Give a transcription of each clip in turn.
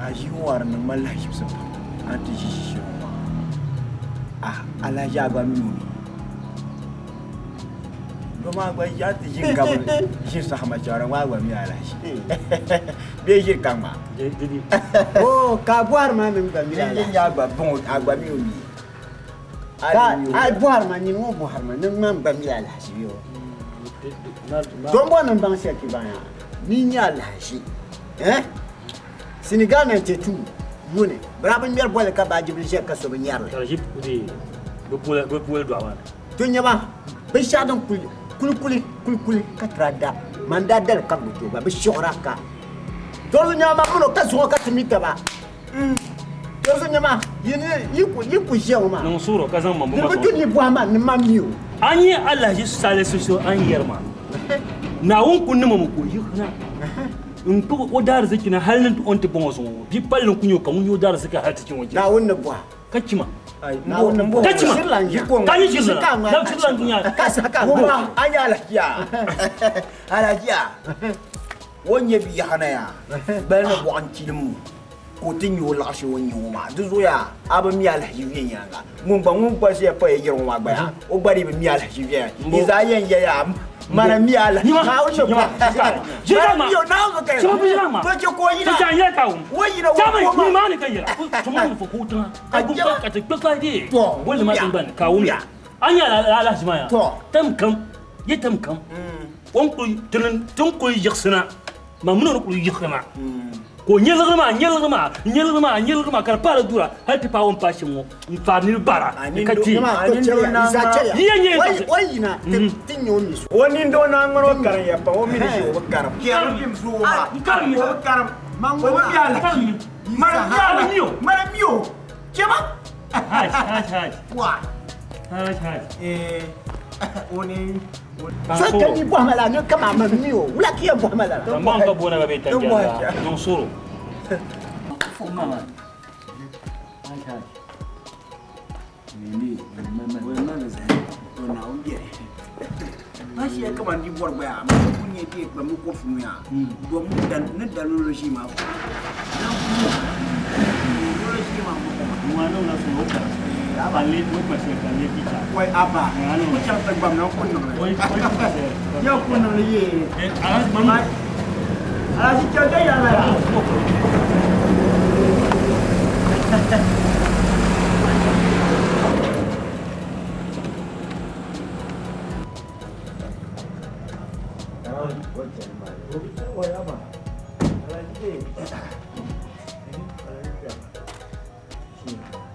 ajiwar na malahi sun anti shi ala jaba mi doma gwa ya ti jin gaba shi sa ma jara wa mi ala shi be je kama oh ka boar ma min ba mi ala ya gba bon agba mi ai boar ma ni mo boar ma nan man ba mi ala shi yo don bo nan ban sai ki ba ya ni nya ala shi Senegal na tetu mune brabin mer boole ka ba jibril she ka so ba nyar la jib kudi go pole do awan to nyama be shadon kuli ka trada manda dal ka buto ba be shora ka to nyama muno ka so ka timita ba to nyama yiku je o ma non suro ka zan mambo ma ko ni bo ma ni mamiyo anyi allah ji sale so an yarma na won kunni mamu ko yikna in ko odar zaki na halin on te bon so bi pallin kunyo kan yo dar zaka har cikin waje na wannan bwa kacima na wannan bwa kacima kan yi shirla na shirla dunya ka saka wa anya alakiya wonye bi hanaya bana bu an kilmu ko tin yo la shi wonye ma duzo ya aba mi alhaji yen yanga mun ba sai fa ya girma ma gba o gbari bi mi alhaji yen izayen ya mana mi ala na wuce ba jira ma yo na ga kai jira ma to ke ko yi na ta ya ka wai da wa ko ma ni kai to ma ni fa ko ta ai kun ka ta ka dai wani ma din ban kawo mi anya ala shi ma ya tam kam ya tam kam on ku tun ku yiksina ma mun ku yiksina ko nyelgama kar para dura har ti pawon pashin mo fa ni bara ni kati wai na tin yo mi so woni ndo na ngoro kar ya pa o mi ni so kar kiam kim so ma kar mi kar mango mi ala mara mio chema wa oni so kan ni bo mala no kama ma mio wala ki bo mala tamam ka bona ba beta ja non solo fu mama ni mama na unge Masih kama di bor ba ma kunye ti ba mu ko fu ya do mu dan ne dalu shi ma fu mo ano na so ka Pali mo pa siya kanya kita. Wai apa? Ko chang tag bam na ko no. Yo ko no ye. Alas mama. Alas si chang ya la.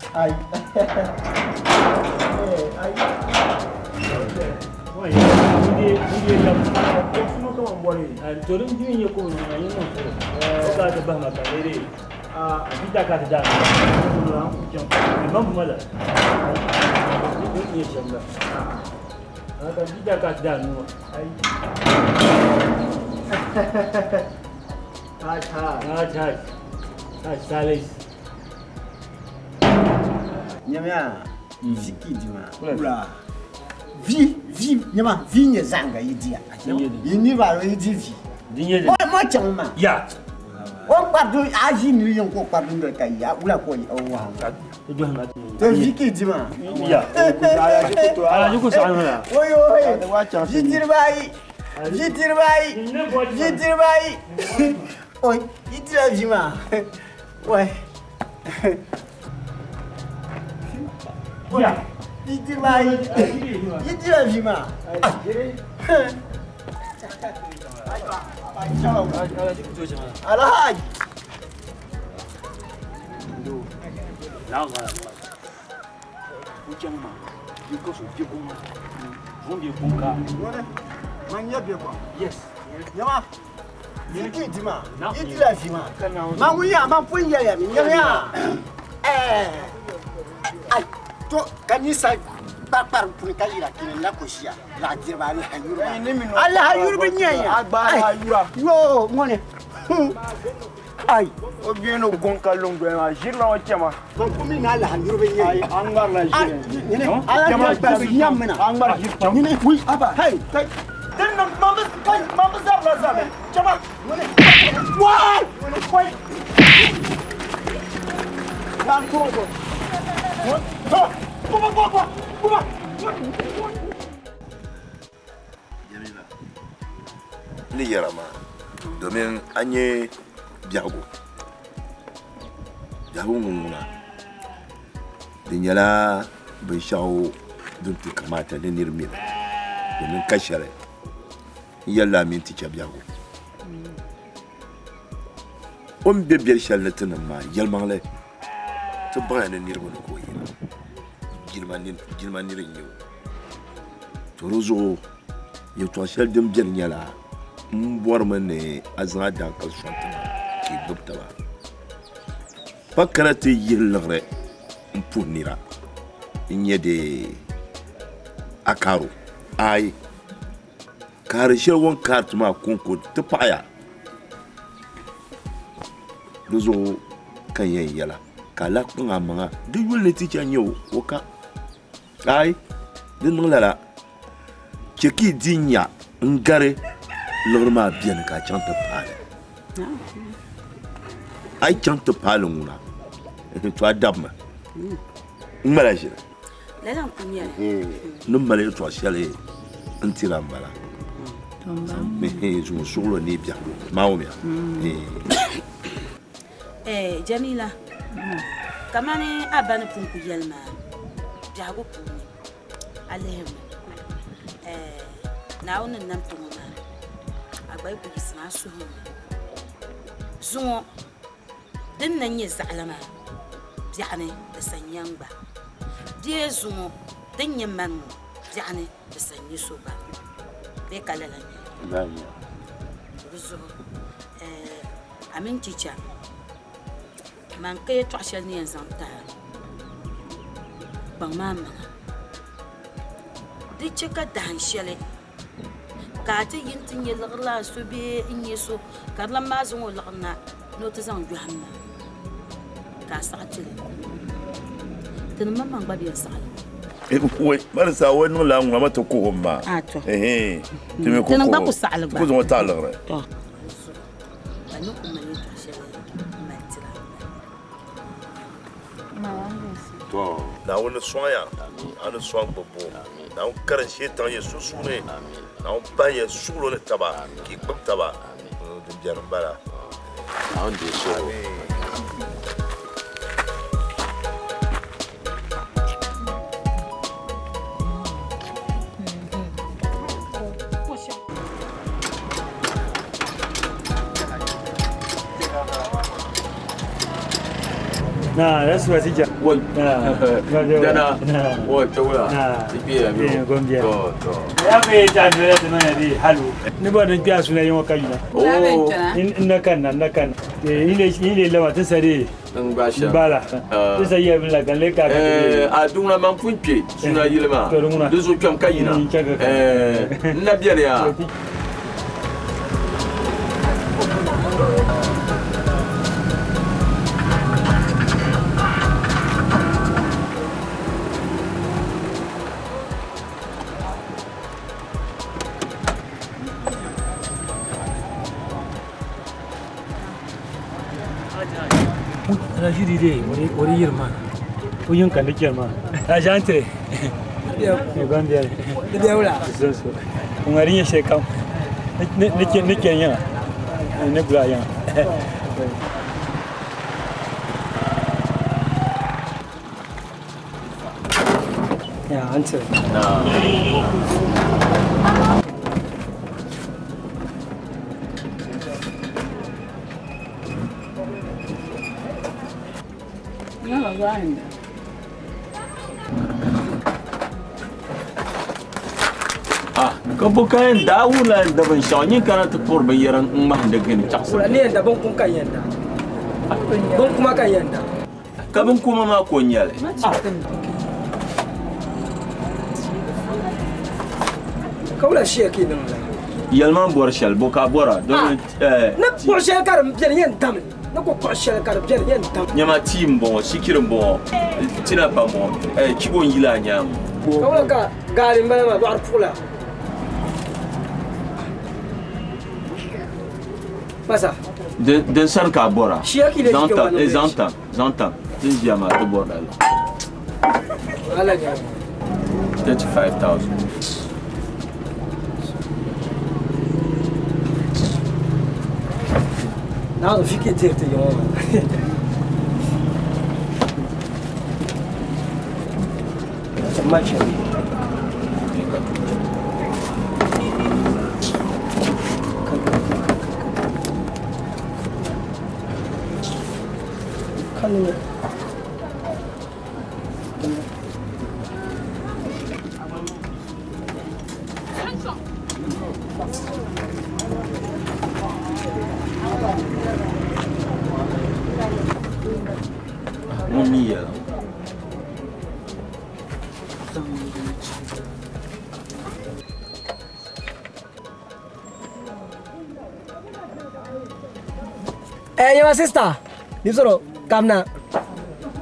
Ai. Woi, dia jam. Semua tu orang boleh. Tolong dia ni ko na yun mo. Ka ta ba ma ka ere. Kita ka ta. Tolong jam. Memang mala. Ini shamba. Ka kita ka ta no. Ai. Salis. Nyamia ziki dima ula vi nyama vi nye zanga yidia yini ba ro yidi vi dinye mo chama ya o padu aji ni yon ko padu ndo kai ya ula ko o wa do hanga to ziki dima ya ala juko sa ala oyo jitirbai oi yidira vima oi ya yidira vima alhaji la ujang ma yuko so je kuma wonde bunka manya be kwa yes nyama yiki dima yidira vima manguya mapunya ya nyama ai to kanisa par pour kayira kin la koshia la dirba Allah hayurba nyaya agba hayura yo ngone ai obieno gonka longo ma jirla o chema man kumi na Allah hayurba nyaya ai angar la jire ne Allah ba nyamna angar jirta ne wi aba hay den mama zabla zabe chema wai yɛra maa domin an yi biɛhigu ŋɔ ŋuna di nyɛla binshɛɣu din ti kamata ni niriba mi domin ka shɛli n yɛlila min ti chɛ biɛhigu o mi be biɛli shɛli ni ti niŋ maa yɛlimaŋli ti baŋya ni niriba ni ka o yina jilima nira n nyɛ o to di zuɣu yɛltɔɣa shɛli din biɛni nyɛla n bɔrimi ni a zaŋ a dankali sɔŋ tiŋa ka i gbubi taba pa kana ti yili liɣiri n puhi nira n nyɛ de a karo ayi kaari shɛli wan kaari ti maa konko ti paɣaya di zuɣu ka yɛn yɛla ka a lahi kpaŋa maŋa di yuli ni ti chɛ nyɛ o ka ayi di niŋ lala chɛ ka i di nya n gari liɣiri maa biɛni ka a chaŋ ti paali a yi chaŋ ti paali ŋuna to a dabimi n mala ʒili ni mali yɛltɔɣa shɛli n tira n bala zuŋɔ suɣulo ni biɛhigu maa wumi Jamila kamani a bani punku yɛlima biɛhigu puuni a lihimi naawuni nam tiŋɔ maa a gba ku yisima a suhumi zuŋɔ din na nyɛ zaɣala maa biɛɣuni di san nyɛngba bee zuŋɔ din nyɛ mani ŋɔ biɛɣuni di san nyɛ so gba bee ka lala nyɛ di zuɣu a mini chicha man ka yɛltɔɣa shɛli ni yɛn zaŋ taha kpaŋ maa maŋa di chɛ ka dahin shɛli ka a ti yin ti nyɛ liɣiri laa so bee n nyɛ so ka di lan maa zaŋ o liɣiri na ni o ti zaŋ yɔhim na ka a saɣa tili ti ni mamman gba bɛn saɣali wai bari sa wai niŋ la ŋuna ma ti kuhum maa ti mi ti ni gba ku saɣali gba ku zaŋ o taɣa liɣiri ka ni ku mali yɛltɔɣa shɛli mali tira naawuni sɔŋya a ni sɔŋ gbubi naawuni karin shaitan yɛ sunsuuni naawuni bahi yɛ suɣulo ni taba k'i gbubi taba din biɛni n bala naawuni deei suɣulo Na, that's what it is. What? Dana, what? Gombia. Ya me tandele tena di halu. Ni bwana pia suna yimo kayina. Oh. Nakana. Ile lawa tsari. Ngbasha. Bala. Tsaya ya bila galeka. Aduna mampunche suna yilema. Duzo kam kayina. Na biere ya. Ana shiri dai wani yirma ko yin kan dake ma a jantre ne ban biya da wala so kun garin ya shekam nake yana ne bula yana ya antre Kabukan dawulan da ban shawani kana ta por bayaran in ma da gani taksa ne yanda ban kun kan yanda ban kuma kan yanda ka ban kuma ma ko nyale kawla shi yake nan yalman bor shal boka bora don na bor shal kar biyan yan tam na ko bor shal kar biyan yan tam nyama tim bon sikirin bon tina ba mo kibon yila nyam kawla ka garin bana ma bar pula Passa. De san ka bora. J'entends. Din jama de bora là. Ala ya. 35,000. Now if you can take the young. That's a much. Hey, your sister. You saw come now.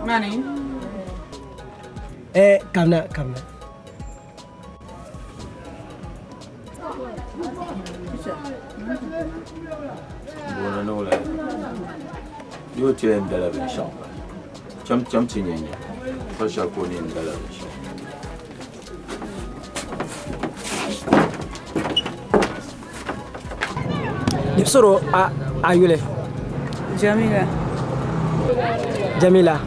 Money. Come now, come now. Bona no la. Yo te ndala be shop. Cham tinyenye. Fasha ko ni ndala be shop. You saw ayule. Jamila.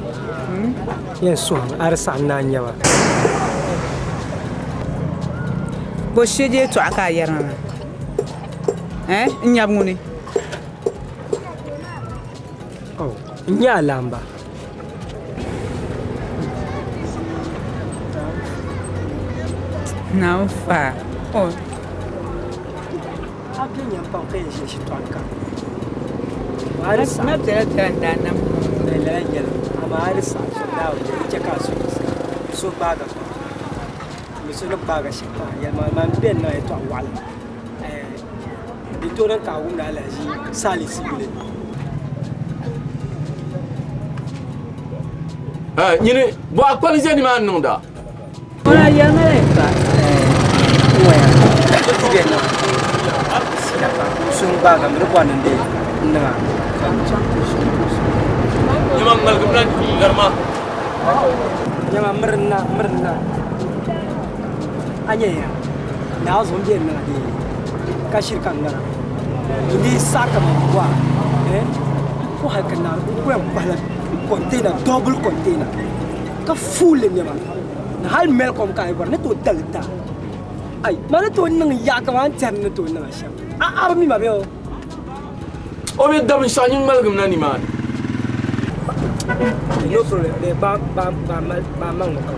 Yes, so arsa nanya wa. Bo sheje to aka yarana. Nyabnguni. Oh, nya lamba. Now fa. Oh. Apinya pa ke je shitwanka. Ma tera danam. La yel. Ama arsa so dawo je ka so baga. So no baga shita. Ya ma ben na to wal. Di to nan ka wunda alaji salisi bile. Nyine bo actualiser ni man nonda. Ora yamere ka. Oya. Bien. Sung baga mero kwanande. Na. Nyama ngal gumna garma. Nyama merna. Anya ya. Na zo bien na di. Kashir kangara. Ini saka mwa. Ko hakana ko bala container double container. Ka full nyama. Na hal mel kom kai bar ne to dalta. Ai, mana to nang ya ka wan chan ne to nang sha. A mi ma beo. Obe dam shanyin mal gumna ni man. No problem. De ba mang ko.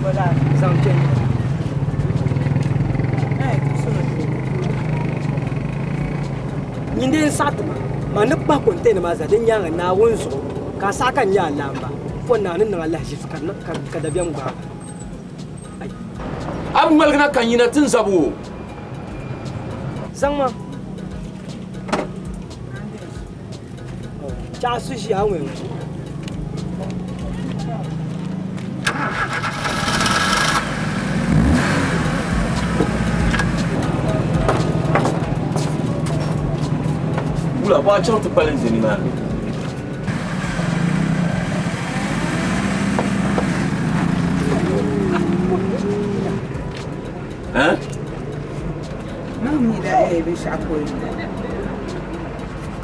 Wala, sang chen. Nyinde satma. Mana ba container ma za den yanga na wonso. Ka saka nya lamba. Fo na nan Allah shi kan ka da biyan ba. Ab malgna kanyina tin sabu. Zangma. Cha su shi an wen. Ula ba chant palen zeni man. Mami da be shakoi.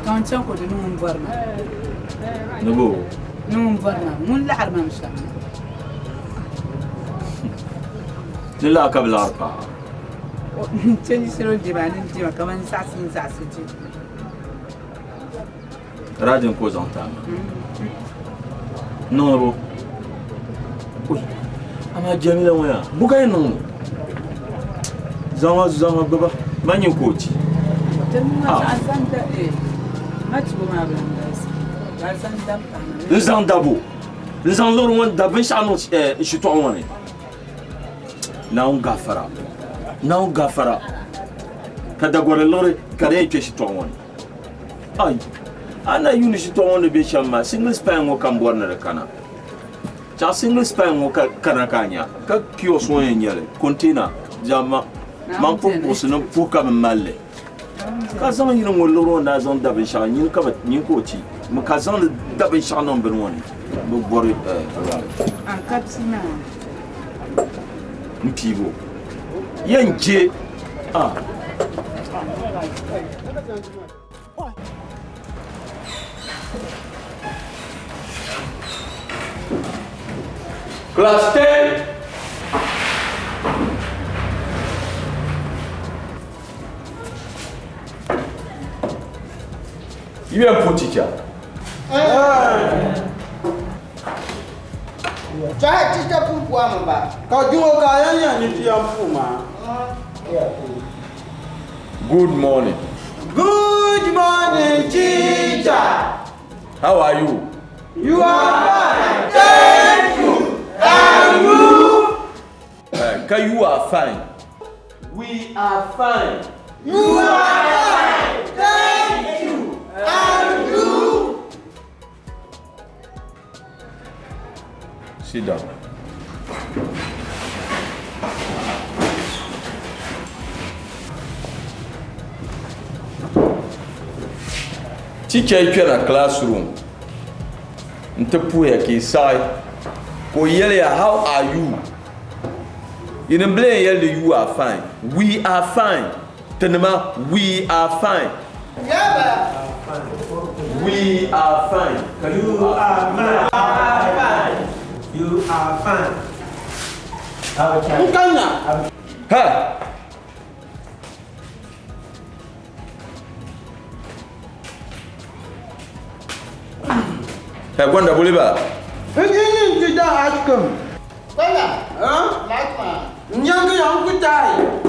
Kan chan ko dinu mun varna. Nugo. Nun varna. Mun la arma msha. Lilla kabla arqa. Change siro jibani jima kaman sasin. Radin ko zantam. Noro. Ui. Ama Jamila waya. Bukai non. Zama baba. Manyin koci. Nzan dabo. Nzan lor wan dabin shanu shito wani. Na gafara. Kada gore lor kare ke shito wani. Ai. Ana yuni shito wani be shamma single span wo kan borna da kana. Cha single span wo kana kanya. Ka kiyo so yele container jama. Man pour se non pour comme mal. Kazan yino ngoloro na zon dabin sha nyin ka nyin ko ci. Mu kazan dabin sha non ben woni. Bo bori an kapsina. Mpibo. Yanje Class 10. You are poor teacher. Try teacher Pumpu Amaba. Good morning. Good morning, teacher. How are you? You are fine. Thank you. And you? You are fine. We are fine. You are fine. Thank you. And you? Sit down. Teacher in the classroom. Ntepuya ki sai. Ko yele ya, how are you? In the blame yele, you are fine. We are fine. Tenema, we are fine. Yeah, We are fine. You are fine. You are fine. Ha! Hey, Gwanda Boliba. you did not ask him. Huh? Like man. Young young die.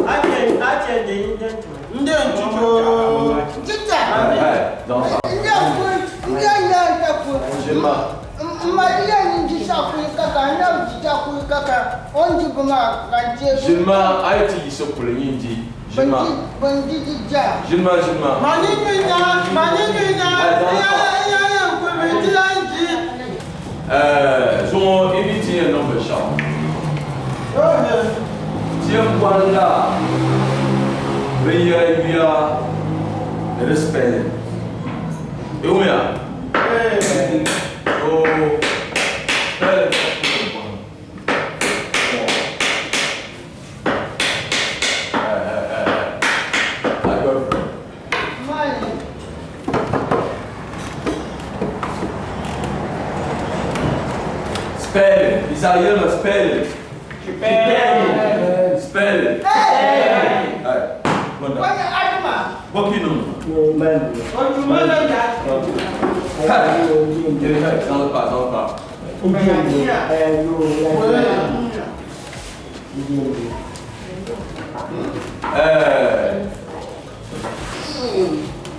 So anything number shop. Tiens voilà. Via respect. Et où ya? Oh. Spell. Isaïe me spell. Spell. What you know? Dans le pas.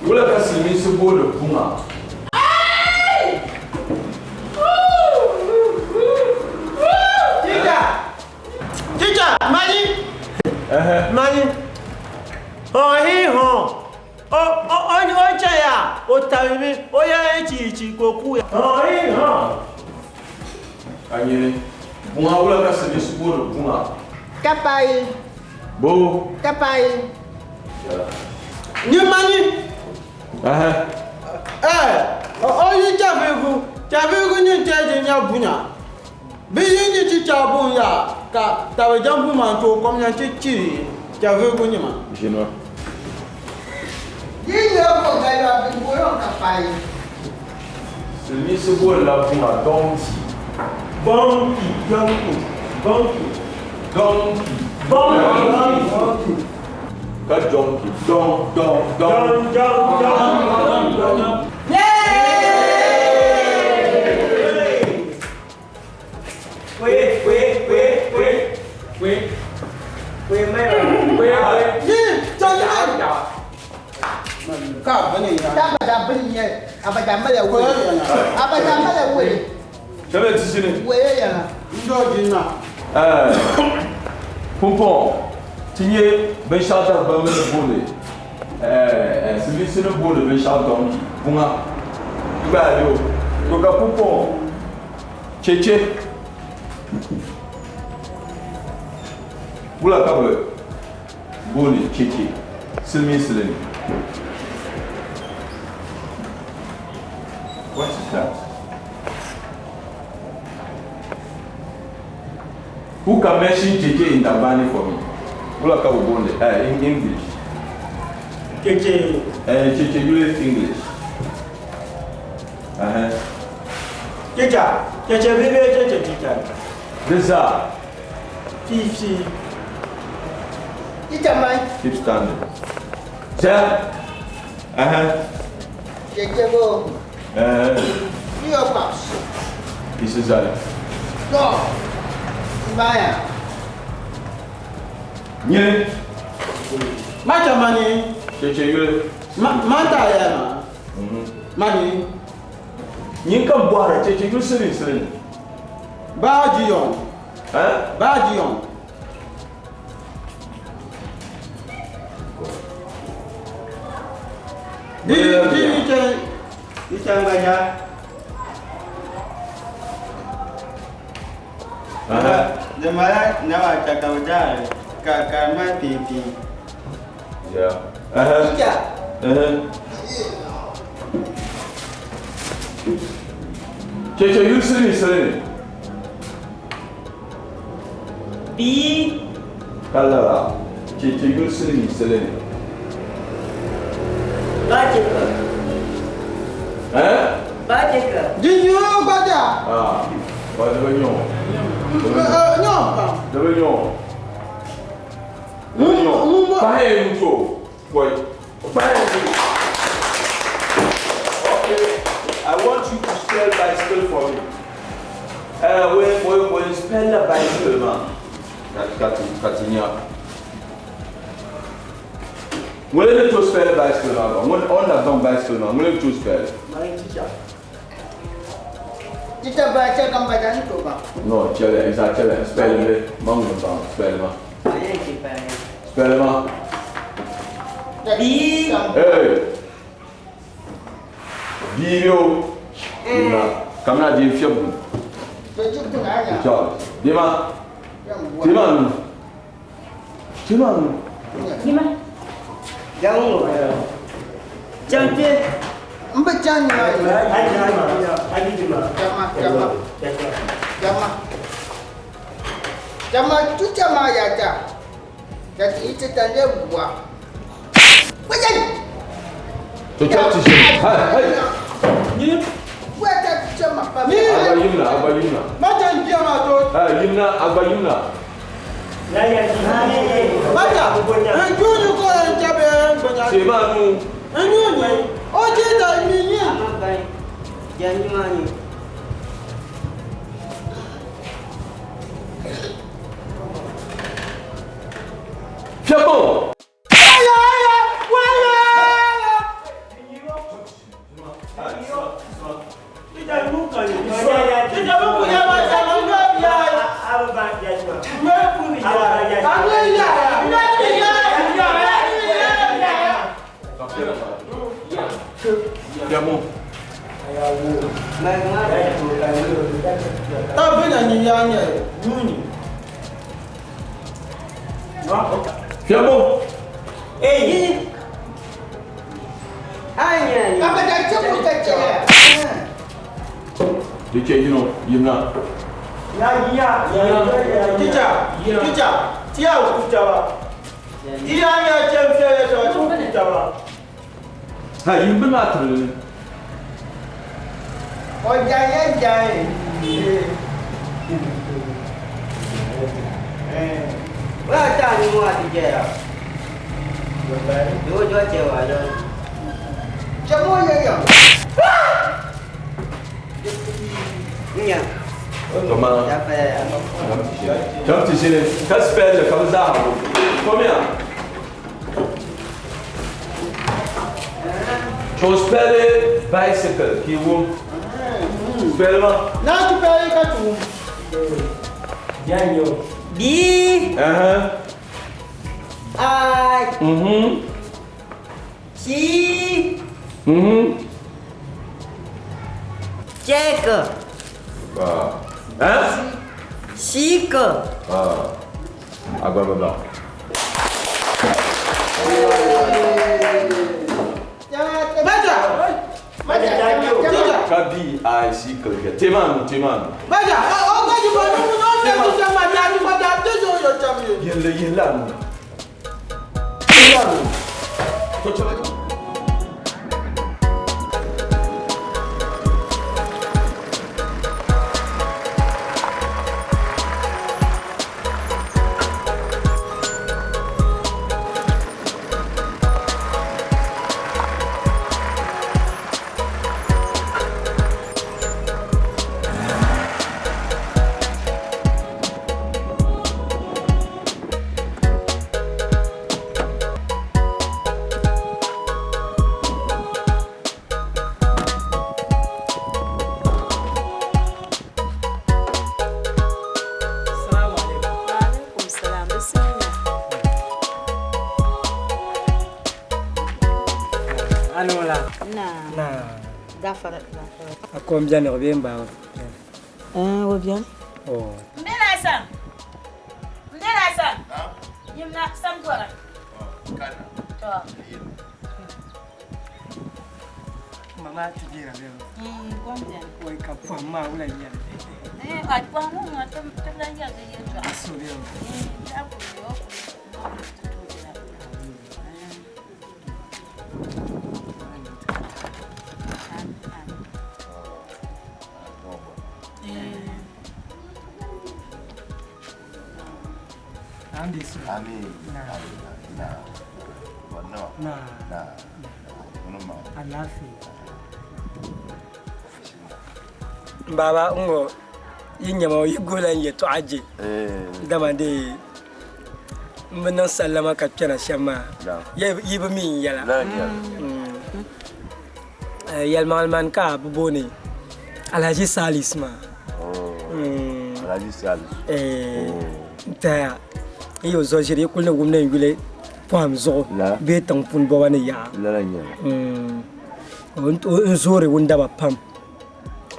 Vous l'avez mis ce beau le pouma. Teacher, Mani. Oh, he home. Oh, Chaya. Oh, Tavi. Oh, yeah, Chichi, Goku. Oh, he home. Agnelli. Bon, vous l'avez mis ce beau le pouma. Kapai. Beau. Kapai. New money. Oh, you Javu, you judge in your buna. Being the teacher Bunya, Tavajambu Manto, Community, Javu Bunima. Je know. You know that you have been going on Kapai. Celui ce beau la pouma, donkey. Got donkey. Don. Pompon, Tigné, Béchata, Bamé, Boulé. Celui sur le boule, Béchata, Donkey. Bunga. Tu vas aller où? Donc, Pompon. Tchétché. Boula Kabe. Boulé, Tchétché. Silmi, Silmi. What is that? Who can mention JJ in Dagbani for me? In English. Cheche. Cheche, you English. Checha. Cheche, vive cheche, checha. Desa. Fifi. Teacher man. Keep standing. Sir. Cheche go. Your pass. This is all. Go. Baya. Nye. Macha mani. Cheche, you. Mata ya ma. Mani. Nye kan boire, cheche, you sitting. Bajion. Bajion. Di changanya. Demara nawa chakauja kama pipi. Yeah. Teacher. Cheche, you sitting. B. Kalala. Cheche, you sitting. Bajeka. Bajeka. Di yo baja. Pas de réunion. Non. Pareil, nous tous. Oui. Okay. I want you to spell bicycle for me. When you spell the bicycle, man. When you spell bicycle, man. When on a done bicycle, man. When you spell. My teacher. Teacher baca gambar itu bang. No, challenge. It's a challenge. Spell it. Mango down. Spell it, man. Spell it, man. B. Hey. Video. Kamera di film. Tujuh tu aja. Charles. Dima. Jangan. Cantik. Empecan Jama tu jama ya ja. Jadi itu tanda buah. Wajan. Tu cakap sih. Hai. Ni. Buat tak jama. Abah Yumna. Macam dia tu. Abah Yumna. Baca. Jujur kau yang cabe banyak. Semanu. Ni. Oh dia dah ni. Jangan mani. Siapa? Kamu. Tapi nyanyi nyanyi. Nuni. Siapa? Ini. Hanya. Apa dah cukup kecil? Dia cakap Yumna. Teacher. Tiaw kutawa. Iya ya champion ya kutawa. Hai, Yumna terus. Oh jangan. Baca ni muat dia. Dua cewa je. Semua ya. Iya. Comment? Comme tu sais, quand tu spells comme ça, combien? Tu spells bicycle, qui vous? Spell-moi. Na tu pay ka tu. B. I. C. Check. Chic. Agora vai dar. Kabi ai si kerja. Teman. Baca. Oh kau juga tu sama dia tu pada tu yo champion. Yelah. Combien de revient bah revient oh Mbelasa yimna samgora kana to mama tijira leo combien oi kapwa ma ula nya atwa mu ngatam tabanya ga yeto asoleo hapo yo Amin. Nah. Bueno. Nah. Menuma. Alafi. Baba ngo yinyama yigola yeto aje. Damande mbenan sallama ka tana shama. Yiba min yala. Yalma alman ka buboni. Alhaji Salisma. Alhaji Salis. Ta iyo zojiri kulne gumne yule pam zo be tampun bo wani ya la nya on zore wunda ba pam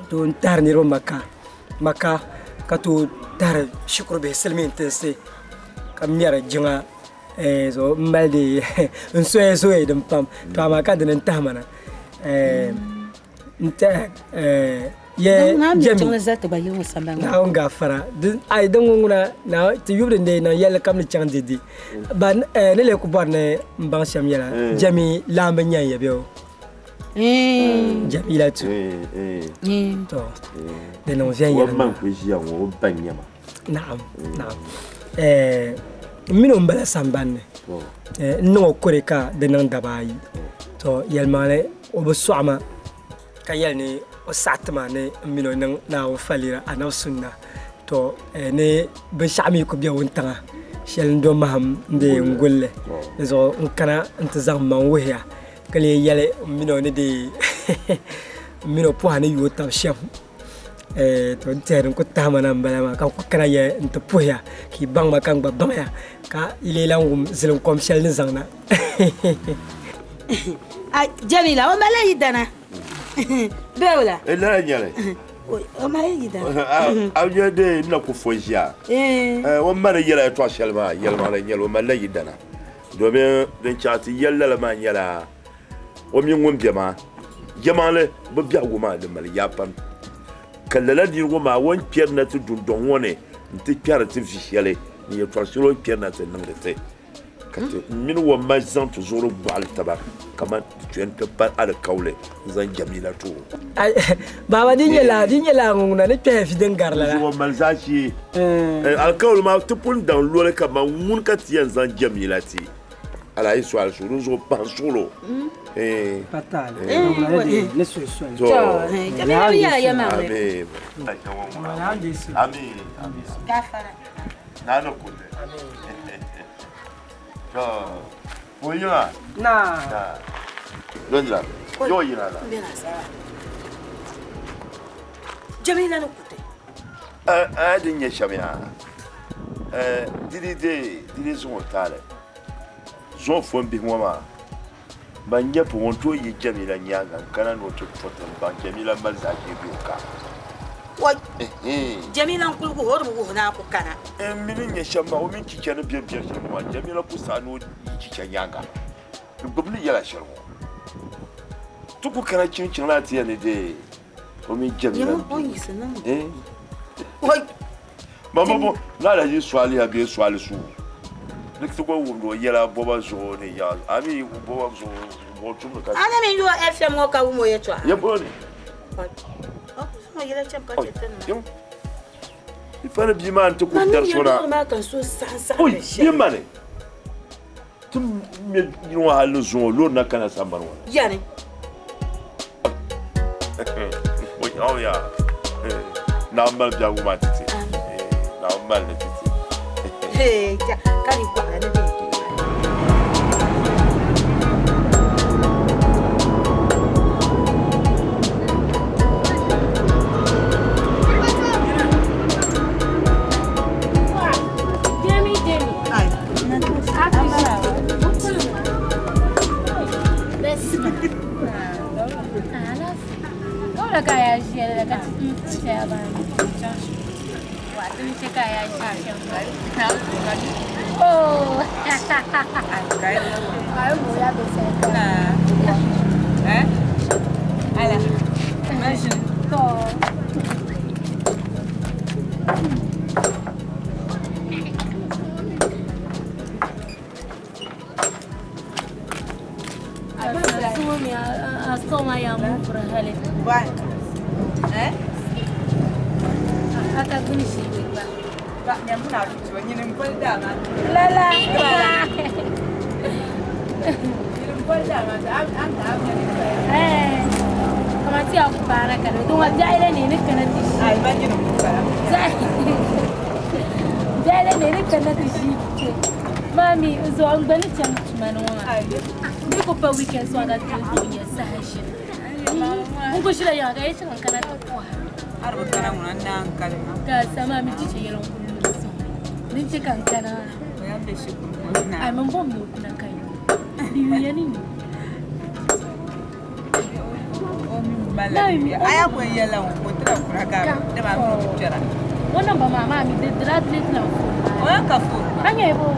to tar ni ro maka ka to tar shukru be selmin tense kam nyara jinga zo malde on soye dum pam to amaka den tamana nta ye jami zata bayin musamman na on gafara ai dan nguna na ti yubre ne na yalla kam ni chang didi ban ne le ku borne mbang sham yala jami lamba nyan ya beo jami la tu to de non vient yalla man ku ji wo banyama naam mino mbala sambanne no koreka de nan dabai to yelmale obo suama kayelni o satma ne mino nan na o falira ana sunna to ne be shami ko biya wontanga shel ndo maham de ngolle zo kana intizam man wehya kale yele mino ne de mino po hane yota chef to tere ko tamana mbala ka ko kana ye nto poya ki bang ma kang ba bang ya ka ile langum zelon kom shel ne zangna ay Jamila o mala yidana Beula. Ela nyale. O mai gida. Awje de na ko fojia. O mara yela to shelma yelma la nyelo mala yidana. Domin den chati yella la man yela. O mi ngom biama. Jamale bo bia goma de mal yapan. Kallala di goma won pierna tu dundon woni. Nti pierre ti fichele. Ni to solo pierna te nangete. Min wa mazan toujours boal tabac comment tu ne peux pas à le kaule zan jamila to baba dinyela nguna ne pe fi den garla wa malzachi al kaule ma tupun dans l'ole kama mun ka tien zan jamila ti ala iso al suru zo pan solo fatal ne solution jamila ya ma amen amen gafara nano kunde Oya. Na. Donja. Yo yina la. Jamila no kute. Dinye shamia. Didi zo tale. Zo fombi mama. Banya po wonto yi Jamila nyanga kana no to ban Jamila malza ke bioka. Wai. Jamila kulku horu na ko kana. Mini nye shamba o min kike no bia shamba Jamila ku sanu kike nyanga. Gobni yala sharmo. Tuku kana cin la tiya ne de. O min Jamila. Yo on yi sanan. Wai. Mama bo la la ji swali ha bi swali su. Duk su ko wundo yela boba zo ne ya. Ami boba zo mo tumu ka. Ana min yo FM ko ka mo yetwa. Ya boni. Oh, mo yela cham ka chetan. Yo. Ifana bi man to ku dar sona. Ma kan so sansa. Oi, bi mane. Tum me no halu zo lo na kana sambarwa. Yani. Oi, oh ya. Na mal bia uma titi. Na mal ne titi. Hey, kan ni kwa na ni. Kaya siya daga siya ba wato ni siya kaya siya oh ay mula bese ala imagine to Asoma ya mufra hale. Why? Ata gunishi ba. Ba nyam na to nyin mbulda ma. Lala. Nyin mbulda ma am Kama ti akupara kana. Tunga jaile ne kana tishi. ai ba nyin mbulda. Jaile ne kana tishi. Mami zo ngani cham manwa. Ni ko pa weekend so aga tu ya sahashi. Mungu shida ya ga yesha kana kwa. Arba kana mun nan kalma. Ga sama mi tice yaron kullu. Ni ce kankana. Ya be shi kun na. Ai mun bom ne kuna kai. Biyu ya ni. O mi mala. Aya ko yela ko tra kuraga. Da ba mu tujara. Wannan ba mama mi da drat na ko. Wa ka fu. Anya yebo.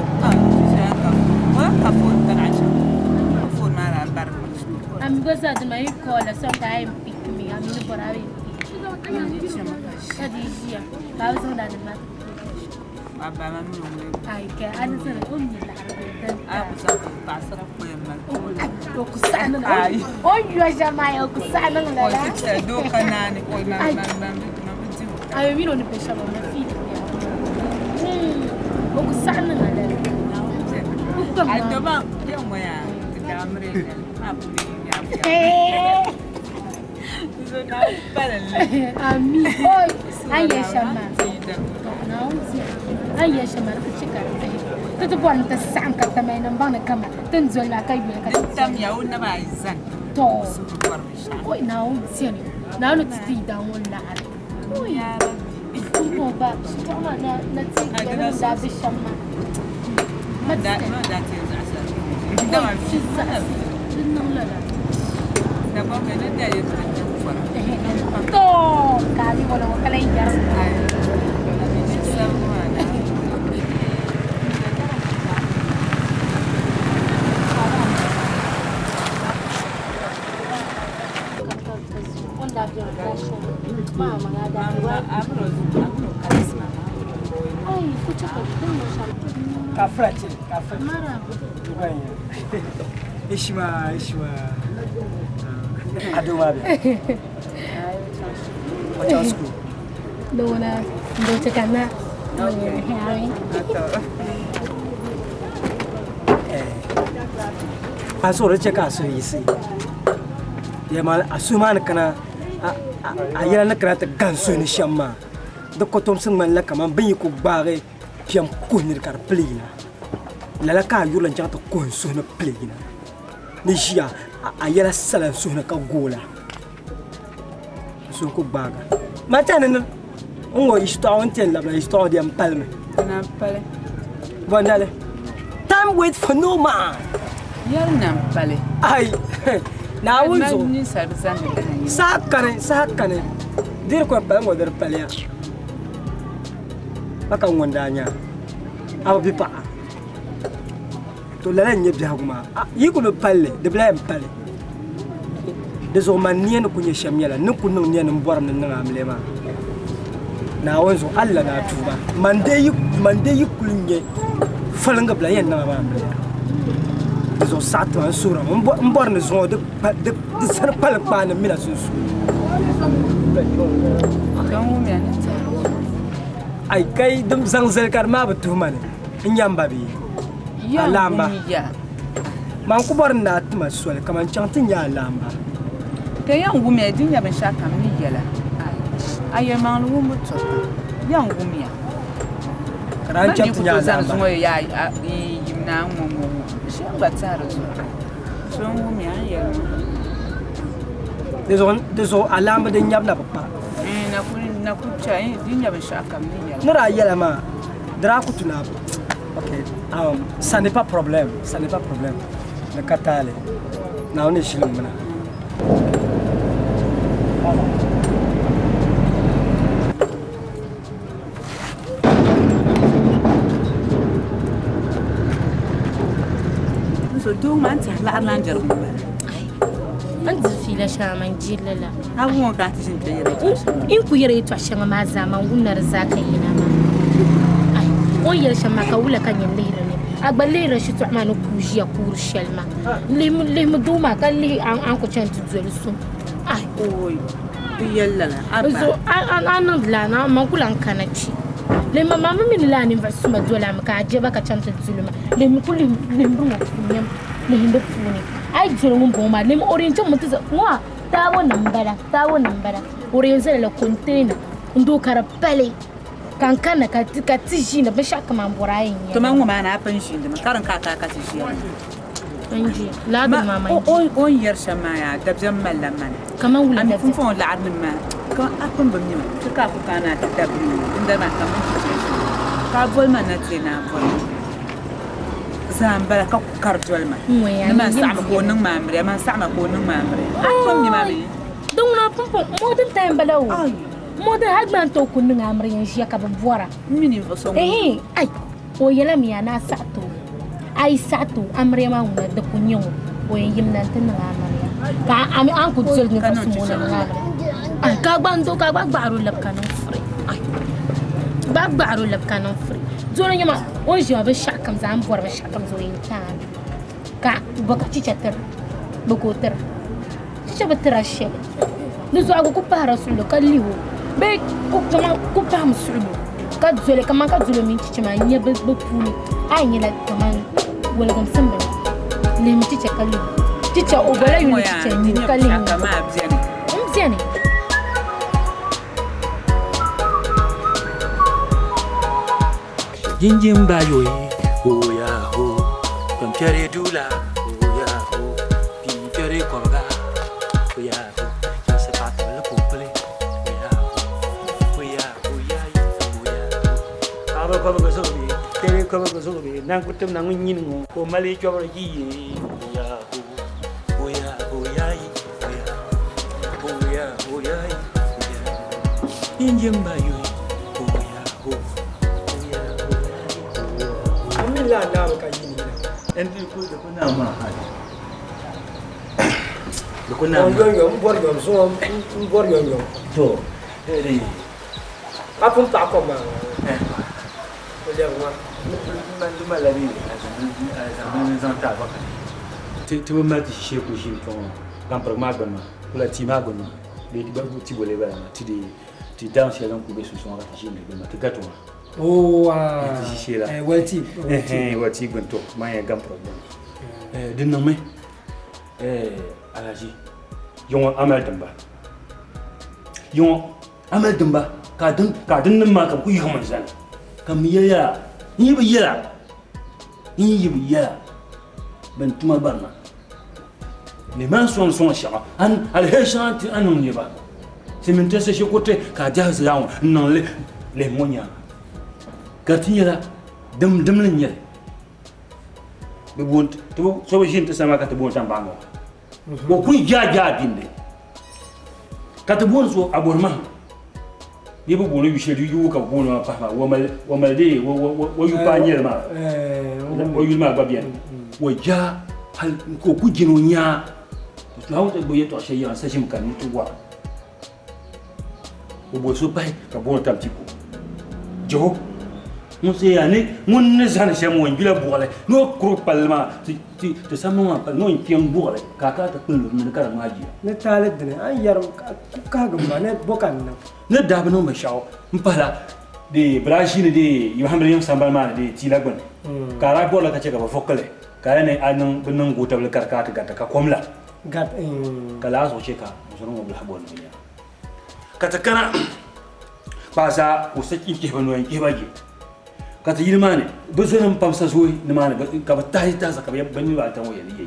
I'm going to my call sometime pick me. I'm in for a week. That is here. I was on that. I can answer only oh, you are my Okusana. I mean on the patient on the feet. Okusana. I don't know. Ami, oi, aye shama. Now, aye shama kuchika. Tutu pon ta sam ka ta mai nan bana kama. Tun zo la kai biya ka. Tam yawo na ba izan. To. Oi, now siani. Now no ti da won la. Oi, ya. Ko ba, shama na ti ga na da bi shama. That is asa. Da ma fi sa. Nan la la. Da ba me na da yi to kali wala kala yar Ishma Adoma What's school? Dona, do kana. Aso da ceka so yisi. Ya mal asuman kana ayala na kana ta ganso ni shamma. Da kotom sun man la kaman bin ku bare fiam kunir kar plina. La ka yulan jata konso na plina. Ni jia ayala sala so na ka gola. So ko baga. Matana ngo histoire on tient la histoire de Palme. Na pale. Vandale. Time wait for no man. Yar na pale. Ai. Na wunzo. Ni sabsan. Sakane. Dir ko pa mo der pale. Baka ngondanya. Aba bi pa. To la nye bi haguma. Yi ko be pale, de bla pale. Dezo manien ko nye shamyala, nuku nung nye mbora nanga amlema. Na wanzo Allah na tuba. Mande yi kulunye falanga bla yen na ba mle zo satu an sura mbor ne zo de sar pal pa ne mina susu ai kai dum zangzel kar ma batu mane nyamba bi alamba man ku bor na tuma sol kaman chantin ya alamba ke yan gumi din ya ben shaka mi yela ay man lu mu to yan gumi ya ran chantin ya alamba zo ya yimna mu shi ba tsara zo so gumi ya yela deso alamba de nyabla papa na ku chai din ya ben shaka mi yela nara yela ma dra ku tuna okay ça n'est pas problème le katale na on est chez nous. So do man ta la nan jar mu ba an fi la shaman jillala abuwan ka ta shin tayira in ku yare to shan ma zaman gunnar zaka yi na ma ai on yar shan ma ka wula kan yin lehira ne agbalera shi to ma no kujiya kur shelma limu duma kan li an ku chan tu zuwa su ai oi yalla la aba so an la na man kulan kanaci le mama min la ni vasu ma dola maka je baka chan tu zuluma le mi kulim le mbungo kunyam le hindo funi ai jiro mun bomba le orientation mutu wa tawo nambara orientation la container ndo karapale kankana ka tiji na basha kama borayin ya to man ma na fanshi da karan ka tiji anji la da mama on yar shamaya dabjan mallaman kaman wula da fun la arnin ma ka akun bamni ma ka ku kana ta dabri inda ma kaman ka bol man na tsina bol zambara ka karjol ma ma sa'ma ko nan mamre man sa'ma ko nan mamre akun ni mami don na pumpo modern time balawo modern hagman to kun nan amre yan shi ka babwara mini so ai o yela mi ana sato ai sato amre ma wona da kunyo o yin nan tan nan amre ka ami an ku zol ni fasu mo nan amre ai ka gbando ka gbaro lab kanon free ai gbaro lab kanon free zona nyama on je ba shakam zam bor ba shakam zo yin tan ka baka ci chatar bako tar shabatara shek nizo ago ku para sulo kalliwo be ku kama ku pam sulo ka zole kama ka zole min ci ma nya be puni ay ni la kama wala gam samba le mi ci kalliwo ci o bala yu ci ni kalliwo kama abziani mziani jinjin bayoyi ho ya ho pampiare dula ho ya ho pimpiare korga ho ya ho ya se fa le popole ho ya ho ya aba ko ko so bi tere ko ko so bi nan kutum nan nyin ngo ko mali chobro ji ho ya jinjin bayoyi la na ka yini en ko de ko na ma ha de ko na bor yo to ere apun ta ko ma ko le wa man du malari azan zanta ba ti ma ti she ko shin to kan par ma gona kula ti ma gona de ba ti bole ba ti danse lan ku be su so ra ti shin de ma ti gato oh wati wati gonto ma ya gam problem din nan mai alaji yon amal damba ka din nan ma ka ku yi haman zan kam yaya ni bi yara ban tuma barna ne man son sha an alhashan ti anum ne ba simente se shokote ka jahz lawo non le monya Gatinyala dum linyel be wont to so be jinte sama ka to bon tambango bo ku jaja binde ka to bon so aborma ye bo bonu yu yu ka bonu pa ma wo mal de wo yu pa nyel ma wo yu ma ba bien wo ja hal ko ku jino nya to hawo to bo ye to sheya sa shim kan to wa bo so pai ka bon tam tipo jo Musi ya ni mun ne zan sha mu ngila bole no kro palma ti sama pa no ntiam bole kaka ta kullu min kara maji ne tale dine an yaram ka ga ma ne bokan na ne da ba no ma shaw mpala de brashi ne de yohambre yam sambal ma de tila gon kara bola ka ce ga fokale kare ne anan binnan gotabal karkata ga ta ka komla gat kala so ce ka musulun mo bla bon ne kata kana pasa ko saki ke banu ke baje kata yirmane bezonan pamsa so ni mane ka ba tayi ta saka ba bani ba ta waye ne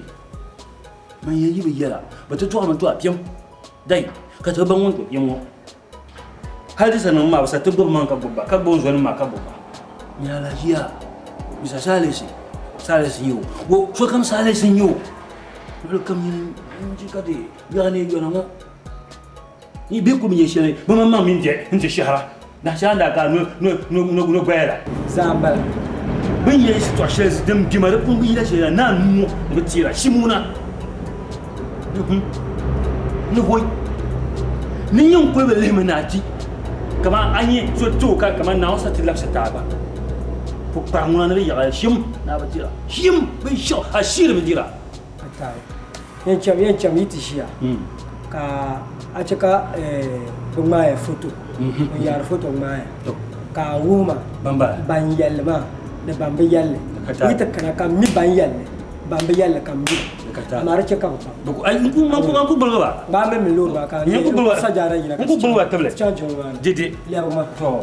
man yayi bi yara ba ta to man to apiam dai kata ban won to yamo hadisa nan ma ba sa tubba man ka bubba ka bo zo ma ka bubba ya la jiya bisa salesi yo wo so kam salesi yo lo kam ni nji ka de ya ne yo na mo ni be ko mi yeshere ba mamma min je nje shahara na shanda ka no gwera zambal bin yayi situation dem dimare ko bi da shira na mu mutira shimuna no boy ni yon ko be le manati kama anyi so to ka kama na wasa tilapsa ta ba ko panguna na ya shim na ba tira shim bi sho ashir bi tira atai yen cham yitishiya ka a cika bumaya foto yar foto maya ka wuma ban yalma da ban bi yalle ita kana ka mi ban yalle ban bi yalle kam mi amara cika ba ko ay ku man ko bulga ba me mi lor ba ka ni ko bulga sa jara yina ko bulga table chanjo ma dede le ma to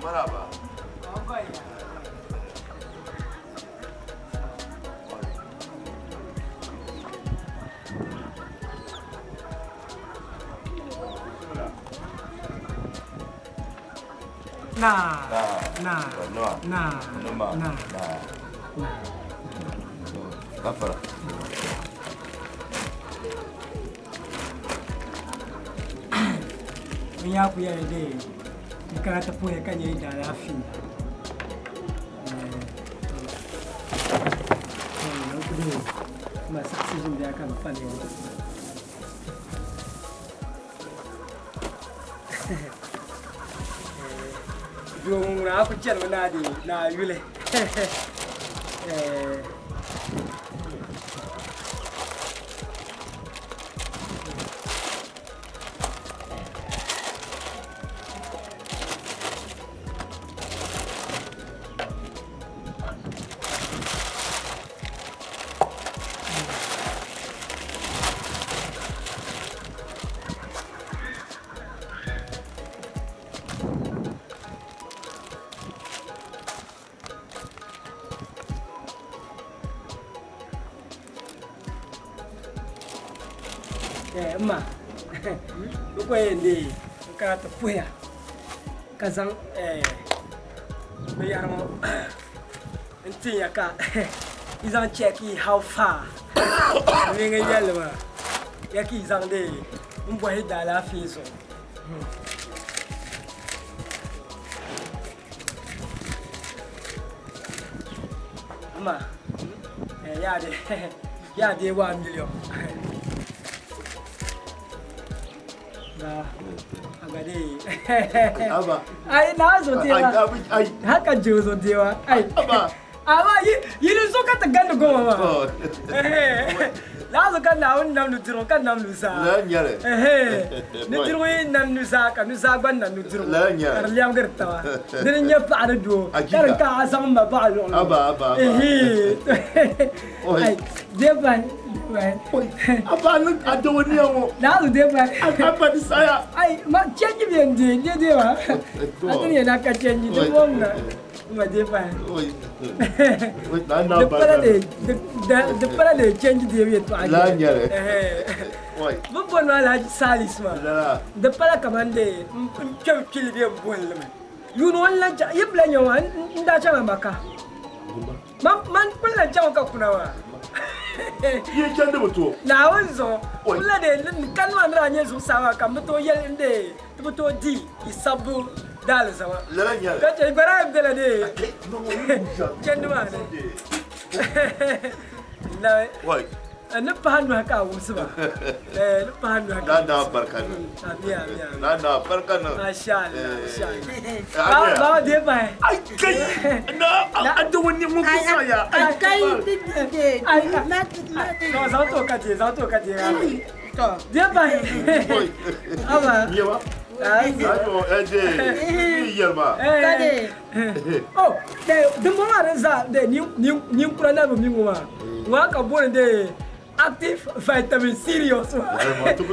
Maraba. Kafara. ya ku ya de kana ta poya kan yayi da lafi ma saksijin da kan fane yung na ku cer na di na yule ma ko yende ka ta poya kazan bayar mo ntin ya ka izan check how far ne ga yalwa yaki izan de mbo da la fi so ma Ya de 1 million. Agade. Aba. Ai na zo dewa. Ai. Haka je zo dewa. Ai. Aba. Aba yi so ka ta ganda goma ba. La zo kan na won nam nutiro kan nam lusa. La nyare. Nutiro yi nam nusa ka nusa ban na nutiro. La nyare. Kar liam gerta. Din nya pa da do. Kar ka asam ba ba lo. Aba. Ai deban. Aba nu adoni yawo. Na zo deban. Aba di saya. Ai ma change bien de wa. Atuni na ka change de bom na. Ma deban. Oi. The para de change de bien to. La nyare. Oi. Bon wala salis ma. The para kamande kem kili bien bon le. You know la yebla nyawa nda chama maka. Man kula chama ka kunawa. Ye chande boto. Na wanzo. Kula de kan man ranye su sawa kam to yelde to di isabu dal sawa. La nyare. Ka che bara abdela de. Chande ma. La. Oi. Na pahan haka wusu ba. Na pahan haka. Na barkana. Abiya. Na barkana. Masha Allah. Ba de ba. Ai kai. Na adoni mu kusa ya. Ai kai. No, za to ka je. To. De ba. Oi. Aba. Yewa. Ayo ede. Yerma. Kade. Oh, de mo ma za de ni kura na mi ngwa. Wa ka bo de active vitamin serious. Active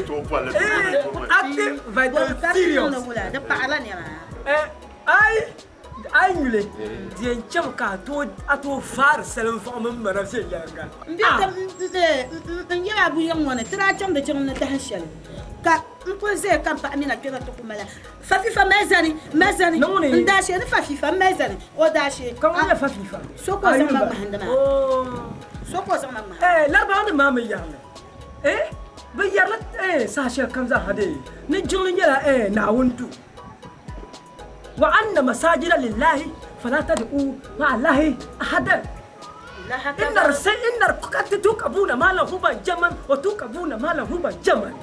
vitamin serious. Da paala ne ma. Ai ngule. Die cham ka to far selam fo mo mara se yanga. Ndia bu yang wona tra cham de cham na tahashal. Ka mpoze kan pa amina kega to kumala. Fafifa mezani. Ndashi ni fafifa mezani. O dashi. Comment ya fafifa? Soko sama mahandama. Soko sama mahandama. La ba de mama yarle. Ba yarle sasha kamza hade. Ni jolin yara na wuntu. Wa anna masajida lillahi fala tad'u ma allahi ahadan. Innar kukati tukabuna malan huban jaman wa tukabuna malan huban jaman.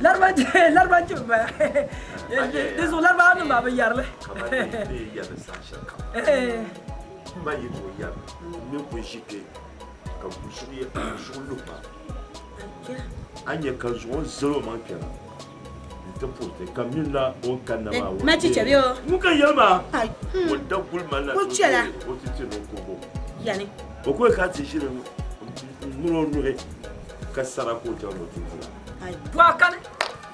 Larba ba. Dizo larba anu ba yarle. Ma yizo yar. Mi ko shike. Ka busuri su lupa. Anya kan zo zero man kera. Tempote kamila on kanama. Ma chichebio. Muka yama. O da bulmala. O chela. O titi no kobo. Yani. O ko ka ti shire nulo nuhe. Kasara ko jawo titi. Ai. Wa kan.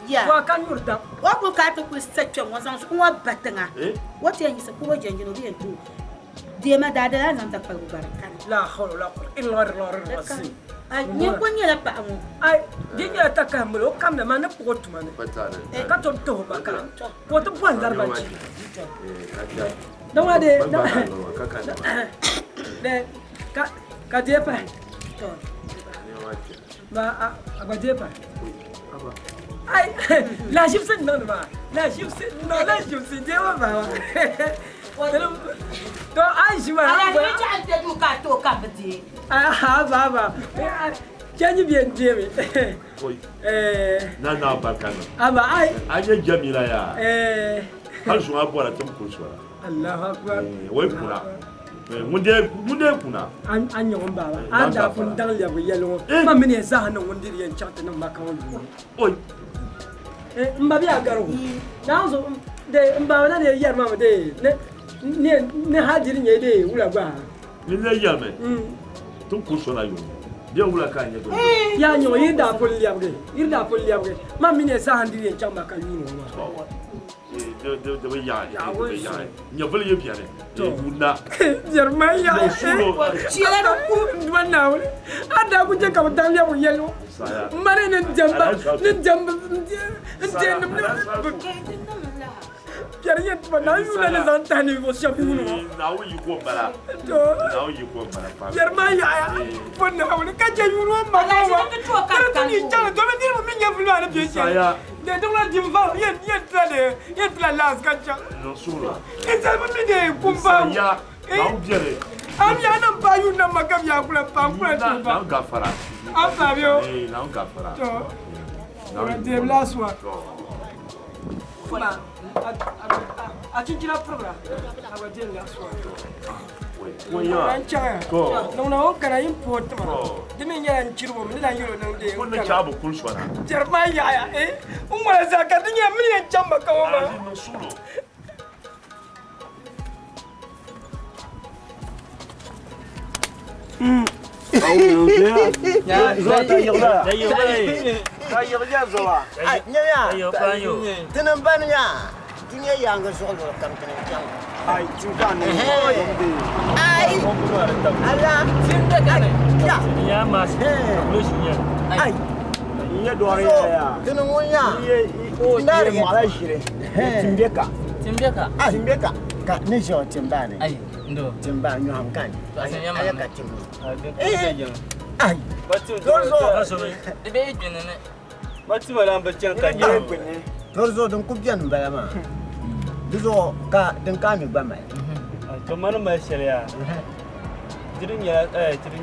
Ya. Wa kan yurda. Wa ko ka to ku sector mo san ko wa batanga. What yan yisa ko janjino bi entu. Die ma dada la nan ta pa ku barakan. La hawla la quwwata illa billah. Ai ni ko ni la pa amu. Ai dinya ta kamlo kam na mana potu mana. Patare. Ka to ba ka. Ko to buan darba ci. Dawa de ka je pa. Ba ba je pa. Ai la jipsen non ba. La jipsen je ba. To ai shi ba. Ala ni ta ante du ka to ka bati. Ba. Janji bien jemi. Oi. Na barkana. Aba ai. Anya jamila ya. Hal su abora tum kursuwa. Allahu akbar. Wai kuna. Munde kuna. Anya on baba. Anda kun dal ya bu yelo. Ma mini za hanan wondiri yan chata nan ba kan wondiri. Oi. Mbabi agaro. Na zo de mbawa na de yar mama de. Ne hajiri nye de wula gba. Ni le yame. Tum kursuwa yo. Dia wula ka nya do. Ya nyo yida polliamge. Ma mini za handiri yan chama kan yino ma. De be ya. Nya vele ye piane. Wuna. Jermaya. Chiela ku dwana wala. Ada ku je ka dal ya bu yelo. Mare ne jamba. Pierre tu na yula le zantani vo shabuno. Na wi ko bala. Jermaya. Fonna wala ka je yuno mala wa. Ka ni chala do me dir mi nya vula na pie. De donc la dimva yet la las kancha. Non solo. Et ça me dit kumba. Now, Jerry. I'm not buy you number come ya kula pamphlet. Now, Gafara. I'm Fabio. Hey, now, Gafara. Now, the last one. Come on. I think you have program. I will tell last one. When you are. No, no, can I import them? The men and children, and you know, they want the job of Pulswana. Jeremiah, eh? Was I getting a million jumper cover? Torzo don kubjan balama. Dizo ka den ka mi bamai. To man ma sharia. Tirin